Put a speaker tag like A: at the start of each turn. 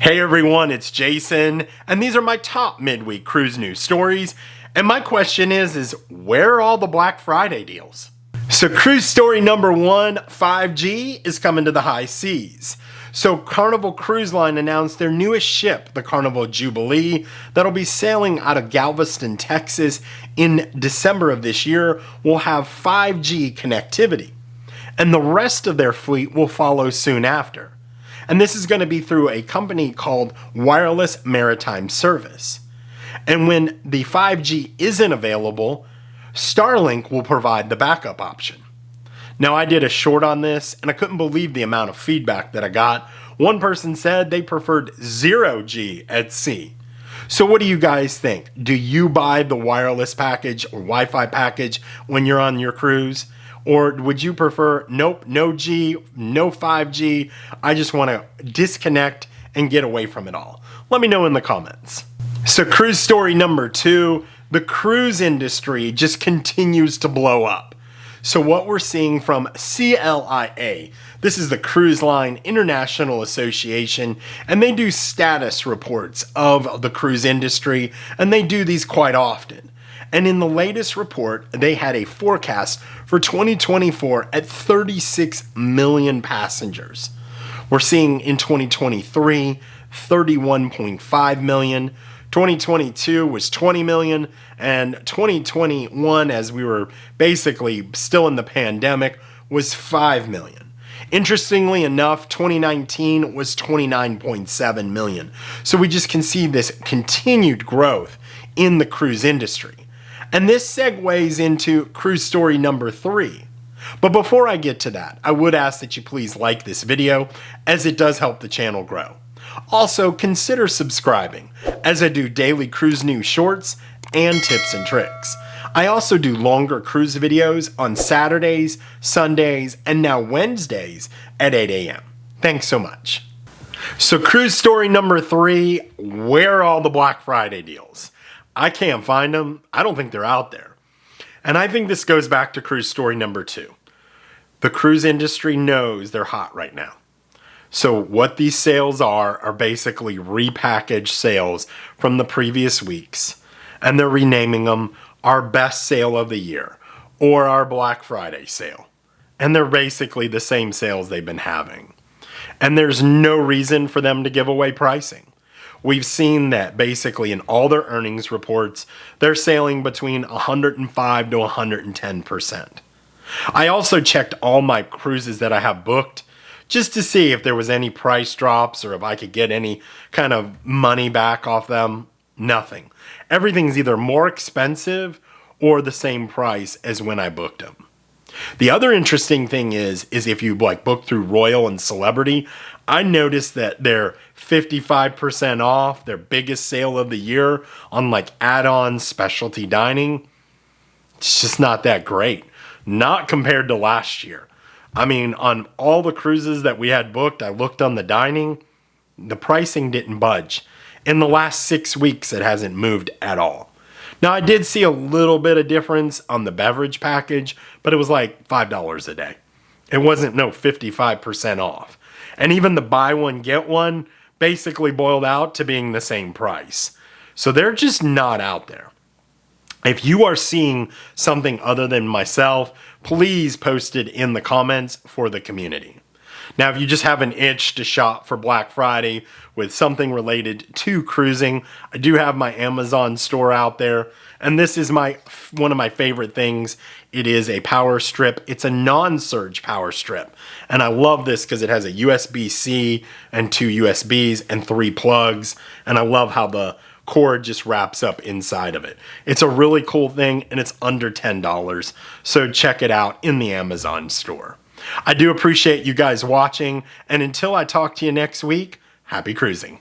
A: Hey everyone, it's Jason, and these are my top midweek cruise news stories. And my question is where are all the Black Friday deals? So cruise story number one, 5G is coming to the high seas. So Carnival Cruise Line announced their newest ship, the Carnival Jubilee, that'll be sailing out of Galveston, Texas in December of this year, will have 5G connectivity. And the rest of their fleet will follow soon after. And this is going to be through a company called Wireless Maritime Service. And when the 5G isn't available, Starlink will provide the backup option. Now, I did a short on this, and I couldn't believe the amount of feedback that I got. One person said they preferred 0G at sea. So what do you guys think? Do you buy the wireless package or Wi-Fi package when you're on your cruise? Or would you prefer, nope, no G, no 5G, I just want to disconnect and get away from it all? Let me know in the comments. So cruise story number two, the cruise industry just continues to blow up. So what we're seeing from CLIA, this is the Cruise Line International Association, and they do status reports of the cruise industry, and they do these quite often. And in the latest report, they had a forecast for 2024 at 36 million passengers. We're seeing in 2023, 31.5 million. 2022 was 20 million, and 2021, as we were basically still in the pandemic, was 5 million. Interestingly enough, 2019 was 29.7 million. So we just can see this continued growth in the cruise industry. And this segues into cruise story number three. But before I get to that, I would ask that you please like this video, as it does help the channel grow. Also, consider subscribing, as I do daily cruise news shorts and tips and tricks. I also do longer cruise videos on Saturdays, Sundays, and now Wednesdays at 8 a.m. Thanks so much. So cruise story number three, where are all the Black Friday deals? I can't find them. I don't think they're out there. And I think this goes back to cruise story number two. The cruise industry knows they're hot right now. So what these sales are basically repackaged sales from the previous weeks. And they're renaming them our best sale of the year or our Black Friday sale. And they're basically the same sales they've been having. And there's no reason for them to give away pricing. We've seen that basically in all their earnings reports, they're sailing between 105 to 110%. I also checked all my cruises that I have booked just to see if there was any price drops or if I could get any kind of money back off them. Nothing. Everything's either more expensive or the same price as when I booked them. The other interesting thing is if you book through Royal and Celebrity, I noticed that they're 55% off, their biggest sale of the year on add-on specialty dining. It's just not that great. Not compared to last year. I mean, on all the cruises that we had booked, I looked on the dining, the pricing didn't budge. In the last 6 weeks, it hasn't moved at all. Now, I did see a little bit of difference on the beverage package, but it was like $5 a day. It wasn't 55% off. And even the buy one, get one basically boiled out to being the same price. So they're just not out there. If you are seeing something other than myself, please post it in the comments for the community. Now, if you just have an itch to shop for Black Friday with something related to cruising, I do have my Amazon store out there. And this is one of my favorite things. It is a power strip. It's a non-surge power strip. And I love this because it has a USB-C and 2 USBs and 3 plugs. And I love how the cord just wraps up inside of it. It's a really cool thing, and it's under $10. So check it out in the Amazon store. I do appreciate you guys watching, and until I talk to you next week, happy cruising.